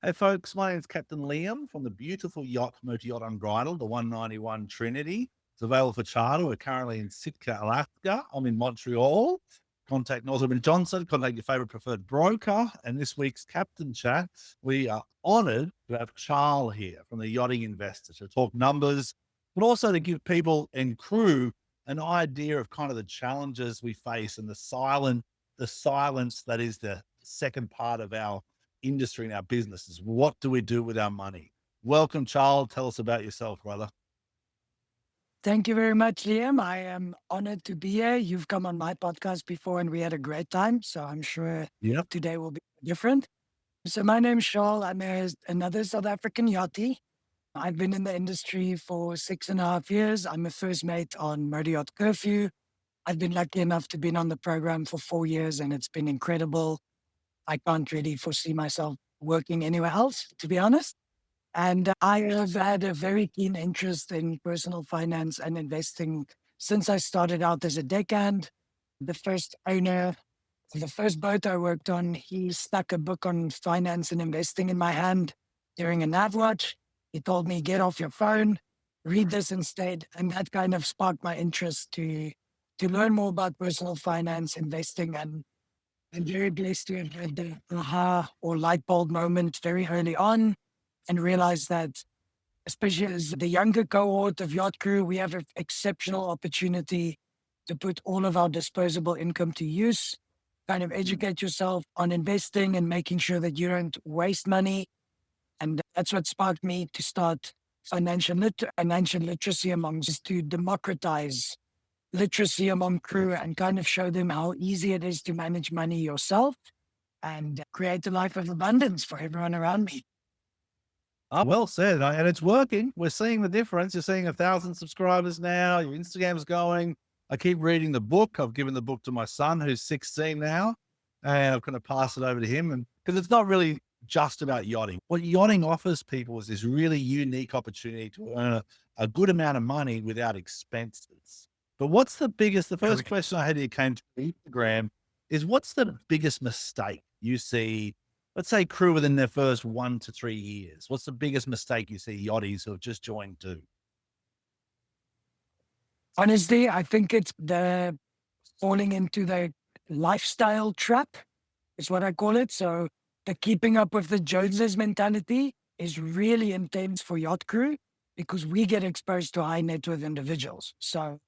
Hey folks, my name is Captain Liam from the beautiful yacht Motor Yacht Unbridled, the 191 Trinity. It's available for charter. We're currently in Sitka, Alaska. I'm in Montreal. Contact Northern Johnson, contact your favorite preferred broker. And this week's Captain Chat, we are honored to have Charl here from the Yachting Investor to talk numbers, but also to give people and crew an idea of kind of the challenges we face and the silence that is the second part of our industry and our businesses. What do we do with our money? Welcome, Charles. Tell us about yourself, brother. Thank you very much, Liam. I am honored to be here. You've come on my podcast before and we had a great time. So I'm sure Yep. today will be different. So my name's Charl. Another South African yachty. I've been in the industry for 6.5 years. I'm a first mate on Motor Yacht Curfew. I've been lucky enough to be on the program for 4 years and it's been incredible. I can't really foresee myself working anywhere else, to be honest. And I have had a very keen interest in personal finance and investing since I started out as a deckhand. The first owner of the first boat I worked on, he stuck a book on finance and investing in my hand during a nav watch. He told me, get off your phone, read this instead. And that kind of sparked my interest to learn more about personal finance, investing, and I'm very blessed to have had the aha or light bulb moment very early on and realize that, especially as the younger cohort of yacht crew, we have an exceptional opportunity to put all of our disposable income to use, kind of educate yourself on investing and making sure that you don't waste money. And that's what sparked me to start financial literacy among just to democratize literacy among crew and kind of show them how easy it is to manage money yourself and create a life of abundance for everyone around me. Well said. And it's working. We're seeing the difference. You're seeing 1,000 subscribers now. Your Instagram's going. I keep reading the book. I've given the book to my son, who's 16 now, and I'm going to pass it over to him. And because it's not really just about yachting. What yachting offers people is this really unique opportunity to earn a good amount of money without expenses. But the first Correct. question I had here came to Instagram is what's the biggest mistake you see, let's say crew within their first 1 to 3 years? What's the biggest mistake you see yachties who have just joined do? Honestly, I think it's the falling into the lifestyle trap is what I call it. So the keeping up with the Joneses mentality is really intense for yacht crew because we get exposed to high net worth individuals. So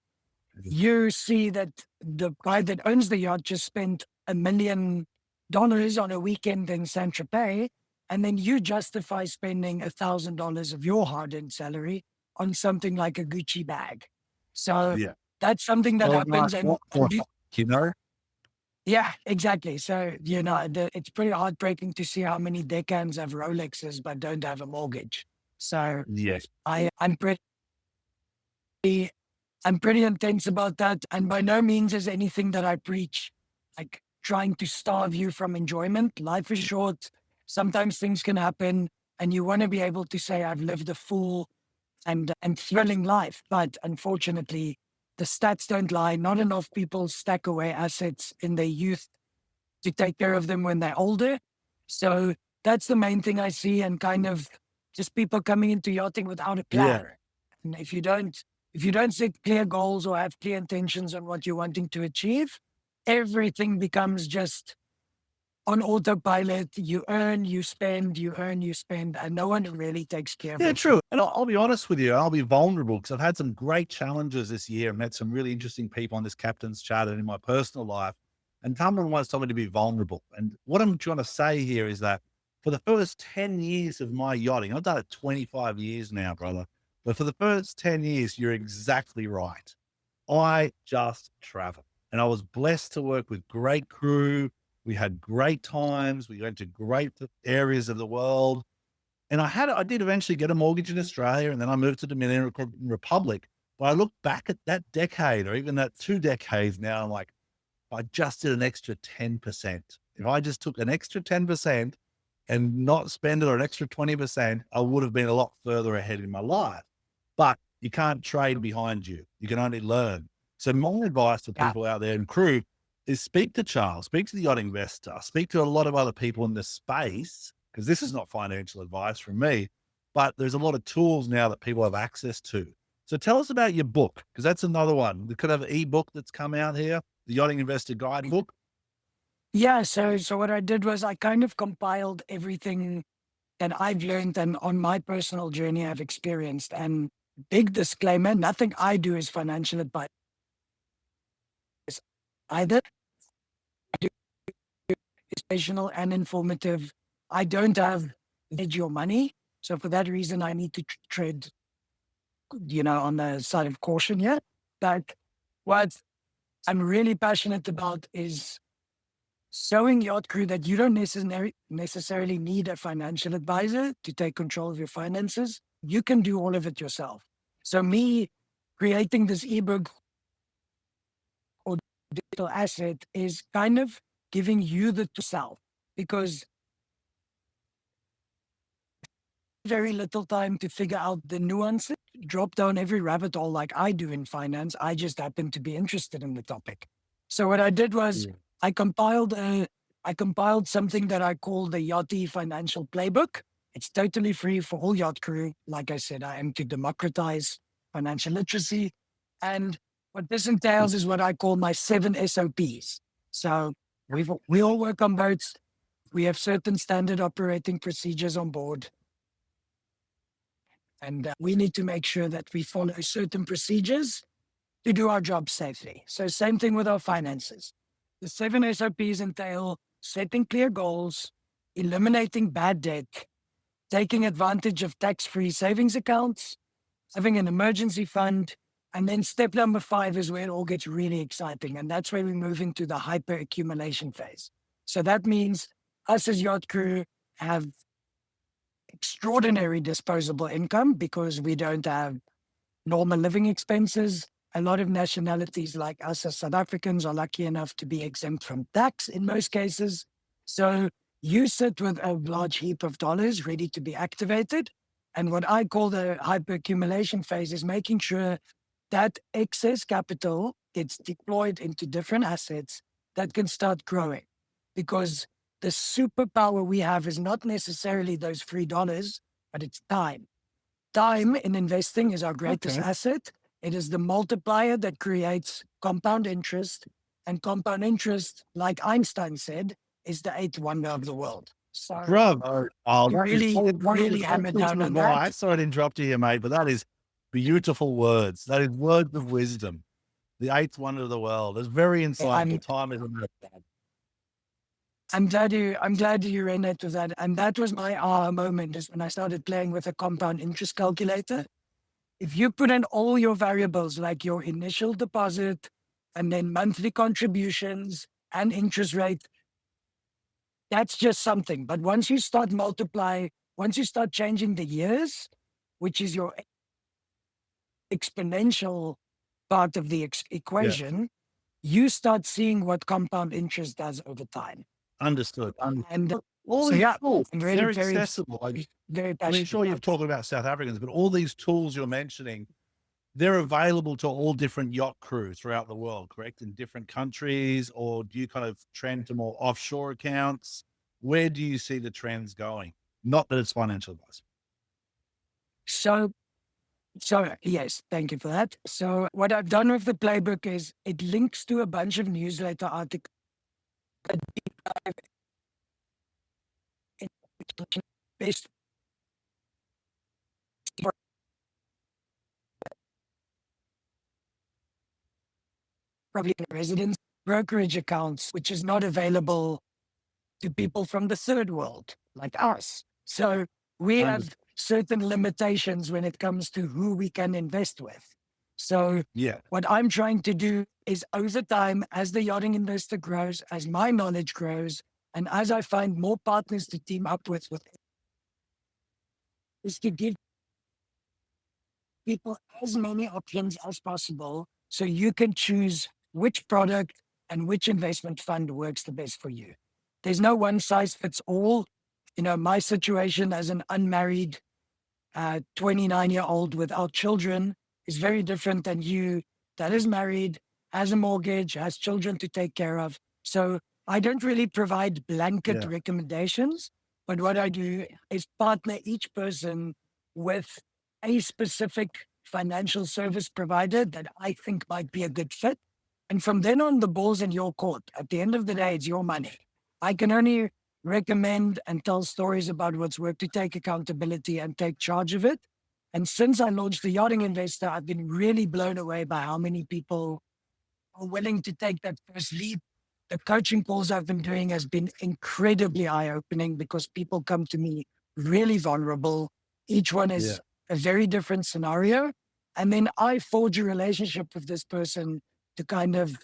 you see that the guy that owns the yacht just spent $1 million on a weekend in Saint Tropez, and then you justify spending $1,000 of your hard-earned salary on something like a Gucci bag. So Yeah. that's something that Or not, happens, or, you know? yeah, exactly. So it's pretty heartbreaking to see how many deckhands have Rolexes but don't have a mortgage. So Yes. I'm pretty intense about that. And by no means is anything that I preach like trying to starve you from enjoyment. Life is short. Sometimes things can happen, and you want to be able to say, I've lived a full and thrilling life. But unfortunately, the stats don't lie. Not enough people stack away assets in their youth to take care of them when they're older. So that's the main thing I see, and kind of just people coming into yachting without a Yeah. plan. And if you don't set clear goals or have clear intentions on what you're wanting to achieve, everything becomes just on autopilot. You earn, you spend, you earn, you spend, and no one really takes care of Yeah, it. true. And I'll be honest with you, I'll be vulnerable because I've had some great challenges this year. I met some really interesting people on this captain's chat and in my personal life. And someone once told me to be vulnerable. And what I'm trying to say here is that for the first 10 years of my yachting, I've done it 25 years now, brother. But for the first 10 years, you're exactly right. I just travel. And I was blessed to work with great crew. We had great times. We went to great areas of the world. And I did eventually get a mortgage in Australia, and then I moved to Dominican Republic. But I look back at that decade or even that 2 decades now, I'm like, I just did an extra 10%. If I just took an extra 10% and not spend it or an extra 20%, I would have been a lot further ahead in my life. But you can't trade behind you. You can only learn. So my advice to Yeah. people out there in crew is speak to Charles, speak to the yacht investor, speak to a lot of other people in this space because this is not financial advice from me, but there's a lot of tools now that people have access to. So tell us about your book, because that's another one. We could have an ebook that's come out here, the Yachting Investor Guidebook. Yeah, so what I did was I kind of compiled everything that I've learned and on my personal journey I've experienced. And big disclaimer, nothing I do is financial advice either. I do educational and informative. I don't have your money. So for that reason, I need to tread, on the side of caution here. But what I'm really passionate about is showing yacht crew that you don't necessarily need a financial advisor to take control of your finances. You can do all of it yourself. So me creating this ebook or digital asset is kind of giving you the to self, because very little time to figure out the nuances, drop down every rabbit hole like I do in finance. I just happen to be interested in the topic. So what I did was I compiled something that I call the Yachty Financial Playbook. It's totally free for all yacht crew. Like I said, I aim to democratize financial literacy. And what this entails is what I call my 7 SOPs. So we all work on boats. We have certain standard operating procedures on board. And we need to make sure that we follow certain procedures to do our job safely. So same thing with our finances. The 7 SOPs entail setting clear goals, eliminating bad debt, taking advantage of tax-free savings accounts, having an emergency fund, and then step number 5 is where it all gets really exciting. And that's where we move into the hyper accumulation phase. So that means us as yacht crew have extraordinary disposable income because we don't have normal living expenses. A lot of nationalities like us as South Africans are lucky enough to be exempt from tax in most cases. So you sit with a large heap of dollars ready to be activated. And what I call the hyperaccumulation phase is making sure that excess capital gets deployed into different assets that can start growing. Because the superpower we have is not necessarily those free dollars, but it's time. Time in investing is our greatest asset. It is the multiplier that creates compound interest. And compound interest, like Einstein said, is the eighth wonder of the world. So Bravo. really hammer down on that. Sorry to interrupt you here, mate, but that is beautiful words. That is words of wisdom. The eighth wonder of the world. It's very insightful. Time is I'm glad you resonate with that. And that was my aha moment, is when I started playing with a compound interest calculator. If you put in all your variables, like your initial deposit and then monthly contributions and interest rate, that's just something. But once you start changing the years, which is your exponential part of the equation, you start seeing what compound interest does over time. understood. And All so, these yeah, tools, very, they're very, accessible. very I passionate. mean, sure, you've talked about South Africans, but all these tools you're mentioning, they're available to all different yacht crews throughout the world, correct? In different countries, or do you kind of trend to more offshore accounts? Where do you see the trends going? Not that it's financial advice. So yes, thank you for that. So what I've done with the playbook is it links to a bunch of newsletter articles that deep dive into best probably residence brokerage accounts, which is not available to people from the third world like us. So we have certain limitations when it comes to who we can invest with. So what I'm trying to do is, over time, as the yachting investor grows, as my knowledge grows, and as I find more partners to team up with is to give people as many options as possible so you can choose which product and which investment fund works the best for you. There's no one size fits all. My situation as an unmarried 29-year-old without children is very different than you that is married, has a mortgage, has children to take care of. So I don't really provide blanket recommendations. But what I do is partner each person with a specific financial service provider that I think might be a good fit. And from then on, the ball's in your court. At the end of the day, it's your money. I can only recommend and tell stories about what's worked to take accountability and take charge of it. And since I launched the Yachting Investor, I've been really blown away by how many people are willing to take that first leap. The coaching calls I've been doing has been incredibly eye-opening because people come to me really vulnerable. Each one Yeah. is a very different scenario. And then I forge a relationship with this person to kind of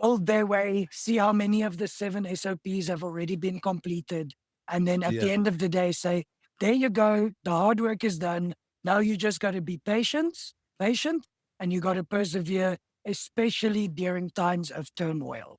build their way, see how many of the 7 SOPs have already been completed. And then at the Yeah. end of the day, say, there you go. The hard work is done. Now you just got to be patient, and you got to persevere, especially during times of turmoil.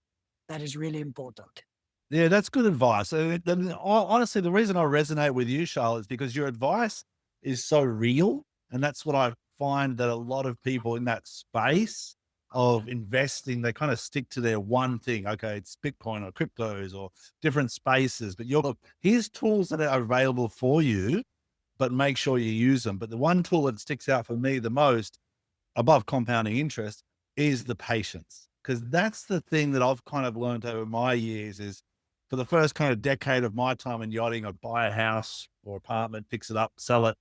That is really important. Yeah, that's good advice. Honestly, the reason I resonate with you, Charl, is because your advice is so real. And that's what I find that a lot of people in that space of investing, they kind of stick to their one thing. Okay, it's Bitcoin or cryptos or different spaces, but here's tools that are available for you, but make sure you use them. But the one tool that sticks out for me the most above compounding interest is the patience. Because that's the thing that I've kind of learned over my years is for the first kind of decade of my time in yachting, I'd buy a house or apartment, fix it up, sell it.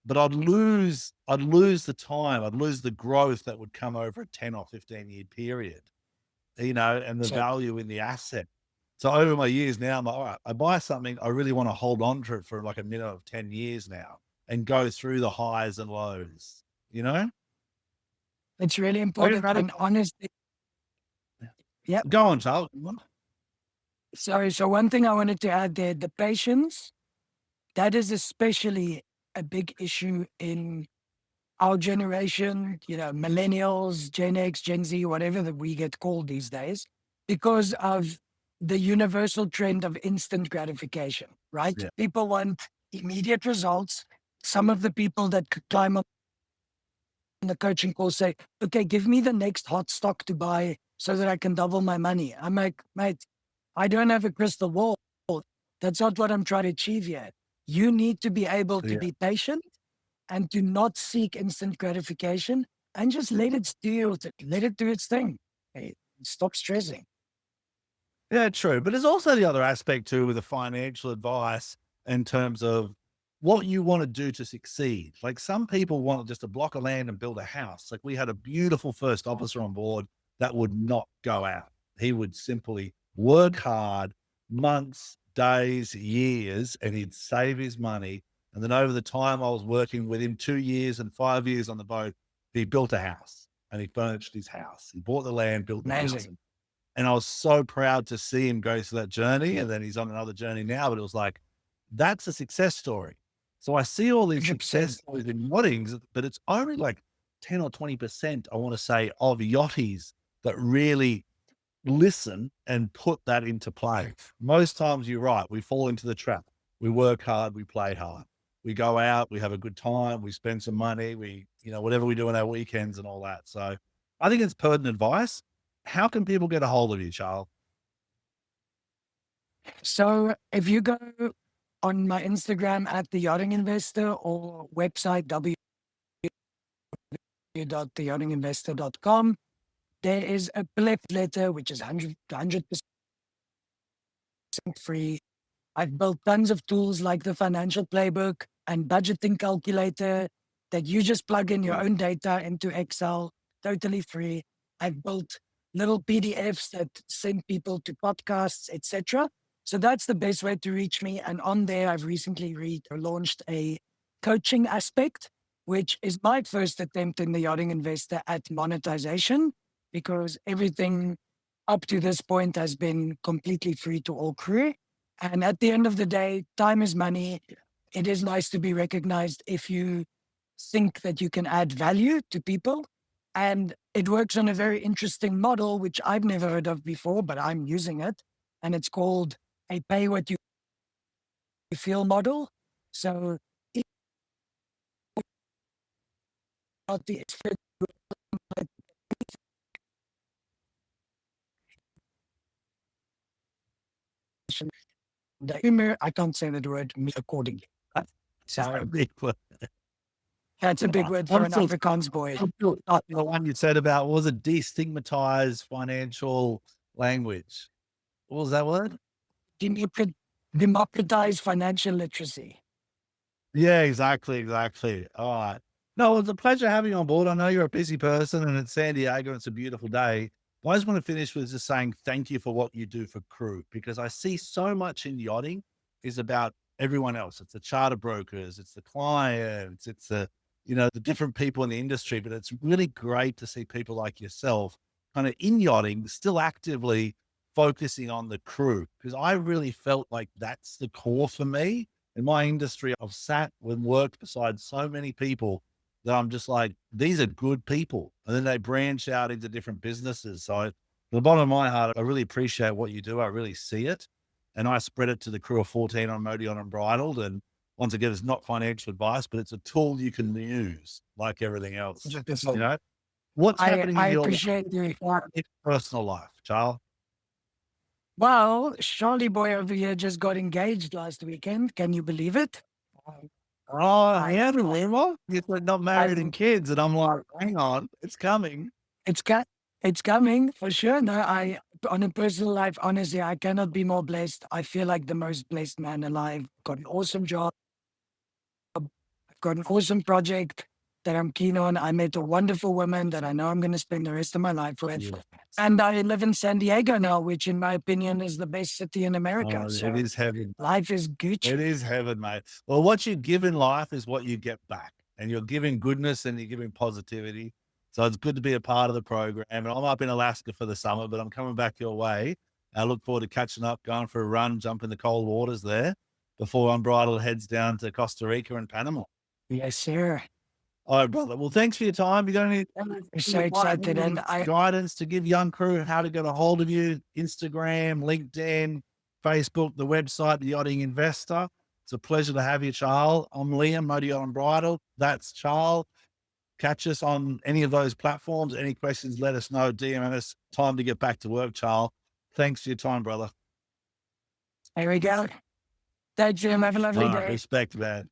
But I'd lose the time, I'd lose the growth that would come over a 10 or 15 year period, and the So value in the asset. So over my years now, I'm like, all right, I buy something, I really want to hold on to it for like a minimum of 10 years now and go through the highs and lows, you know? it's really I just important. had a And honestly, yeah. Go on, Charles. Sorry. So one thing I wanted to add there, the patience, that is especially a big issue in our generation, millennials, Gen X, Gen Z, whatever that we get called these days, because of the universal trend of instant gratification, right? Yeah. People want immediate results. Some of the people that could climb up in the coaching call say, okay, give me the next hot stock to buy so that I can double my money. I'm like, mate, I don't have a crystal ball. That's not what I'm trying to achieve yet. You need to be able to Yeah. be patient and do not seek instant gratification and just let it do its thing. Hey, stop stressing. Yeah, true. But there's also the other aspect too with the financial advice in terms of what you want to do to succeed. Like some people want just a block of land and build a house. Like we had a beautiful first officer on board that would not go out. He would simply work hard, months, days, years, and he'd save his money. And then over the time I was working with him, 2 years and 5 years on the boat, he built a house and he furnished his house. He bought the land, built the house. Amazing. And I was so proud to see him go through that journey. And then he's on another journey now, but it was like, that's a success story. So I see all these success 100%. stories in yachtings, but it's only like 10 or 20%, I want to say, of yachties that really listen and put that into play. Most times you're right. We fall into the trap. We work hard. We play hard. We go out. We have a good time. We spend some money. Whatever we do on our weekends and all that. So I think it's pertinent advice. How can people get a hold of you, Charles? So if you go on my Instagram at the Yachting Investor or website www.theyachtinginvestor.com, there is a pleb letter which is 100% free. I've built tons of tools like the financial playbook and budgeting calculator that you just plug in your own data into Excel, totally free. I've built little PDFs that send people to podcasts, etc. So that's the best way to reach me. And on there, I've recently launched a coaching aspect, which is my first attempt in the Yachting Investor at monetization, because everything up to this point has been completely free to all crew. And at the end of the day, time is money. It is nice to be recognized if you think that you can add value to people. And it works on a very interesting model, which I've never heard of before, but I'm using it. And it's called a pay what you feel model. So it's not the expectation the humor, I can't say the word, me accordingly. So Big one. that's a big word for I'm an still, Afrikaans boy. the one you said about what was it, destigmatize financial language. What was that word? Democratize financial literacy. Yeah, exactly, exactly. All right. No, it was a pleasure having you on board. I know you're a busy person and it's San Diego, it's a beautiful day. I just want to finish with just saying thank you for what you do for crew, because I see so much in yachting is about everyone else. It's the charter brokers, it's the clients, it's the different people in the industry. But it's really great to see people like yourself kind of in yachting, still actively focusing on the crew, because I really felt like that's the core for me in my industry. I've sat and worked beside so many people that I'm just like, these are good people. And then they branch out into different businesses. So, from the bottom of my heart, I really appreciate what you do. I really see it. And I spread it to the crew of 14 on Motor Yacht Unbridled. And once again, it's not financial advice, but it's a tool you can use like everything else. You know, what's happening I in your appreciate you. personal life, Charles? Well, Charlie boy over here just got engaged last weekend. Can you believe it? Oh, yeah, remember? You said not married I, and kids. And I'm like, hang on, it's coming. it's got, it's coming for sure. No, on a personal life, honestly, I cannot be more blessed. I feel like the most blessed man alive. Got an awesome job. I've got an awesome project that I'm keen on. I met a wonderful woman that I know I'm going to spend the rest of my life with. Yeah. And I live in San Diego now, which in my opinion is the best city in America. Oh, So it is heaven. life is Gucci. It is heaven, mate. Well, what you give in life is what you get back, and you're giving goodness and you're giving positivity. So it's good to be a part of the program. And I'm up in Alaska for the summer, but I'm coming back your way. I look forward to catching up, going for a run, jump in the cold waters there before Unbridled heads down to Costa Rica and Panama. Yes, sir. All right, brother. Well, thanks for your time. You got any I'm so excited. And guidance to give young crew how to get a hold of you? Instagram, LinkedIn, Facebook, the website, the Yachting Investor. It's a pleasure to have you, Charl. I'm Liam, Motor Yacht Unbridled. That's Charl. Catch us on any of those platforms. Any questions, let us know. DM us. Time to get back to work, Charl. Thanks for your time, brother. here we go. Thanks, Jim. Have a lovely All right, day. respect, man.